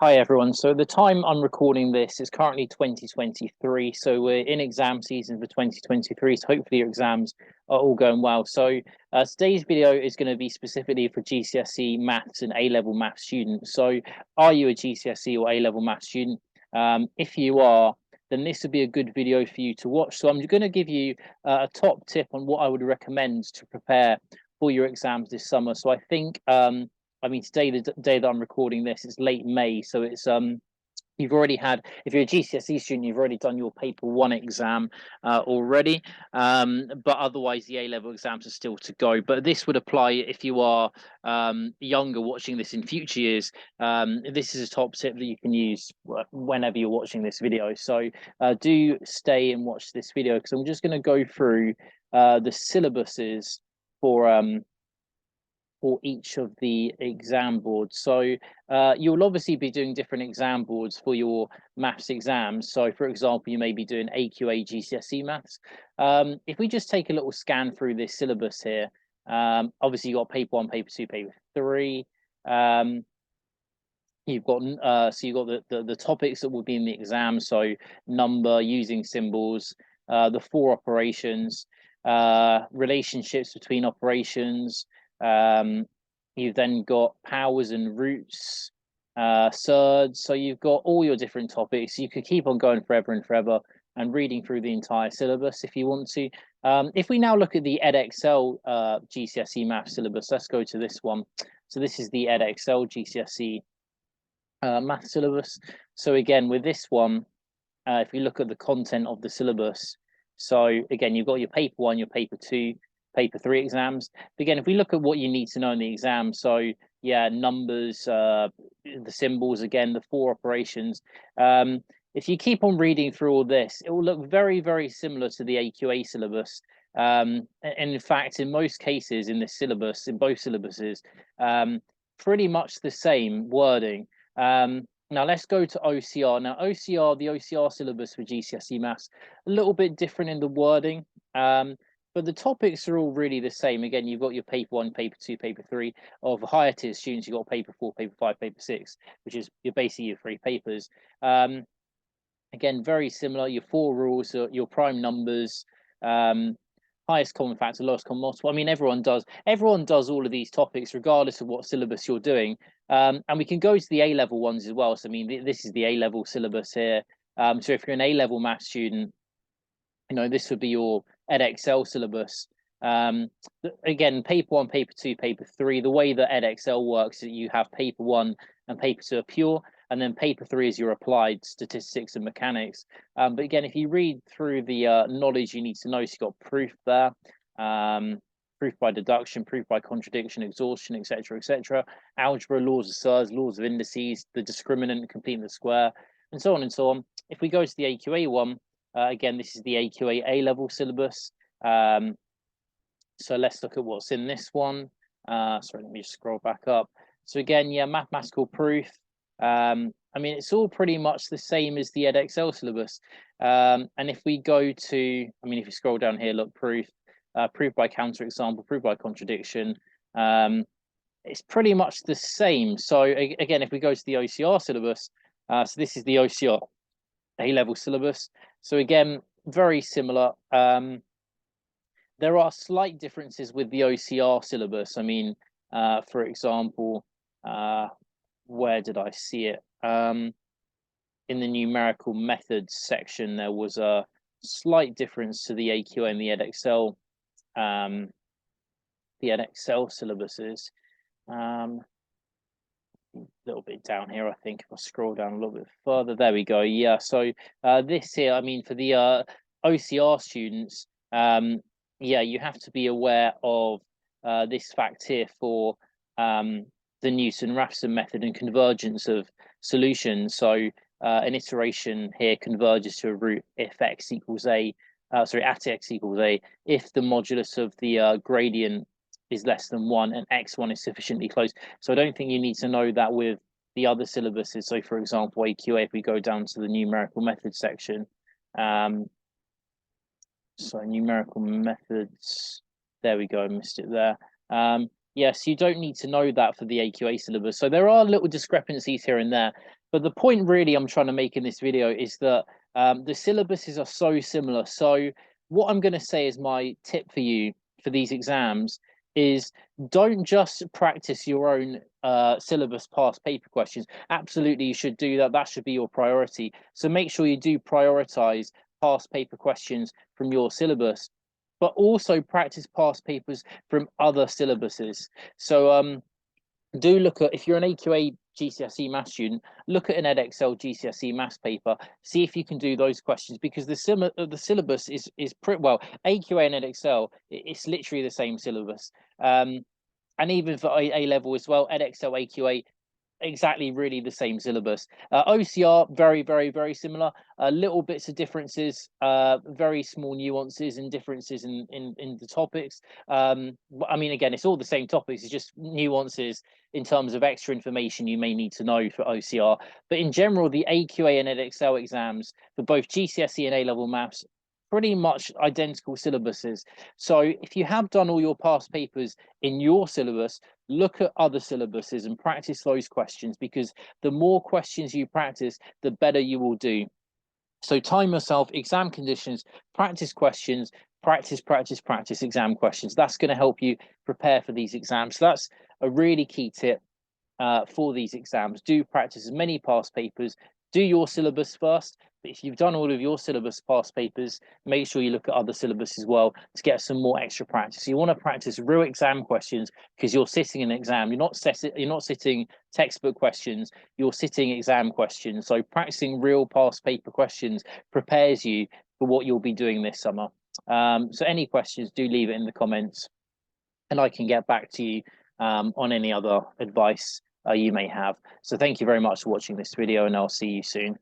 Hi everyone. So the time I'm recording this is currently 2023. So we're in exam season for 2023. So hopefully your exams are all going well. So today's video is going to be specifically for GCSE maths and A-level maths students. So are you a GCSE or A-level maths student? If you are, then this would be a good video for you to watch. So I'm going to give you a top tip on what I would recommend to prepare for your exams this summer. So I think I mean, today, the day that I'm recording this, it's late May, so it's you've already had, if you're a GCSE student, you've already done your paper one exam already, but otherwise the A-level exams are still to go. But this would apply if you are younger watching this in future years. This is a top tip that you can use whenever you're watching this video. So do stay and watch this video because I'm just going to go through the syllabuses for each of the exam boards. So you'll obviously be doing different exam boards for your maths exams. So for example, you may be doing AQA GCSE maths. If we just take a little scan through this syllabus here, obviously you've got paper one, paper two, paper three. You've got the topics that will be in the exam. So number, using symbols, the four operations, relationships between operations. You've then got powers and roots, surds. So you've got all your different topics. You could keep on going forever and forever and reading through the entire syllabus if you want to. If we now look at the Edexcel GCSE math syllabus, let's go to this one. So this is the Edexcel GCSE math syllabus. So again, with this one, if you look at the content of the syllabus, so again, you've got your paper one, your paper two, paper three exams. But again, if we look at what you need to know in the exam, so yeah, numbers, the symbols, again, the four operations. If you keep on reading through all this, it will look very, very similar to the AQA syllabus. And in fact, in most cases in this syllabus, in both syllabuses, pretty much the same wording. Now let's go to OCR. Now the OCR syllabus for GCSE maths, a little bit different in the wording. But the topics are all really the same. Again, you've got your paper one, paper two, paper three. Of higher tier students, you've got paper four, paper five, paper six, which is basically your three papers. Again, very similar. Your four rules, your prime numbers, highest common factor, lowest common multiple. I mean, everyone does all of these topics, regardless of what syllabus you're doing. And we can go to the A-level ones as well. So I mean, this is the A-level syllabus here. So if you're an A-level math student, you know, this would be your Edexcel syllabus. Again, paper one, paper two, paper three. The way that Edexcel works is that you have paper one and paper two are pure, and then paper three is your applied statistics and mechanics. But again, if you read through the knowledge you need to know, so you've got proof there, proof by deduction, proof by contradiction, exhaustion, etc., algebra, laws of surds, laws of indices, the discriminant, completing the square, and so on and so on. If we go to the AQA one, again, this is the AQA A-level syllabus. So let's look at what's in this one. Sorry, let me just scroll back up. So again, yeah, mathematical proof. I mean, it's all pretty much the same as the Edexcel syllabus. And if we go to, I mean, if you scroll down here, look, proof by counterexample, proof by contradiction. It's pretty much the same. So again, if we go to the OCR syllabus, so this is the OCR A-level syllabus. So again, very similar. There are slight differences with the OCR syllabus. I mean, for example, where did I see it? In the numerical methods section, there was a slight difference to the AQA and the Edexcel syllabuses. A little bit down here, I think. If I scroll down a little bit further, there we go. Yeah, so this here, I mean, for the OCR students, yeah, you have to be aware of this fact here for the Newton-Raphson method and convergence of solutions. So an iteration here converges to a root if x equals a, at x equals a, if the modulus of the gradient is less than 1 and x1 is sufficiently close. So I don't think you need to know that with the other syllabuses. So for example, AQA, if we go down to the numerical methods section, so numerical methods, there we go, I missed it there. Yes, you don't need to know that for the AQA syllabus. So there are little discrepancies here and there. But the point really I'm trying to make in this video is that the syllabuses are so similar. So what I'm going to say is my tip for you for these exams is don't just practice your own syllabus past paper questions. Absolutely, you should do that. That should be your priority. So make sure you do prioritize past paper questions from your syllabus, but also practice past papers from other syllabuses. So do look at, if you're an AQA GCSE maths student, look at an edXL GCSE maths paper, see if you can do those questions, because the syllabus is pretty well, AQA and edXL, it's literally the same syllabus. And even for A level as well, edXL, AQA, exactly really the same syllabus. OCR, very, very, very similar. Little bits of differences, very small nuances and differences in the topics. I mean, again, it's all the same topics, it's just nuances in terms of extra information you may need to know for OCR. But in general, the AQA and edXL exams for both GCSE and A-level maths, pretty much identical syllabuses. So if you have done all your past papers in your syllabus, look at other syllabuses and practice those questions, because the more questions you practice, the better you will do. So time yourself, exam conditions, practice questions, practice exam questions. That's going to help you prepare for these exams. So that's a really key tip for these exams. Do practice as many past papers. Do your syllabus first. But if you've done all of your syllabus past papers, make sure you look at other syllabus as well to get some more extra practice. You want to practice real exam questions because you're sitting in an exam. You're not sitting textbook questions. You're sitting exam questions. So practicing real past paper questions prepares you for what you'll be doing this summer. So any questions, do leave it in the comments, and I can get back to you on any other advice you may have. So thank you very much for watching this video, and I'll see you soon.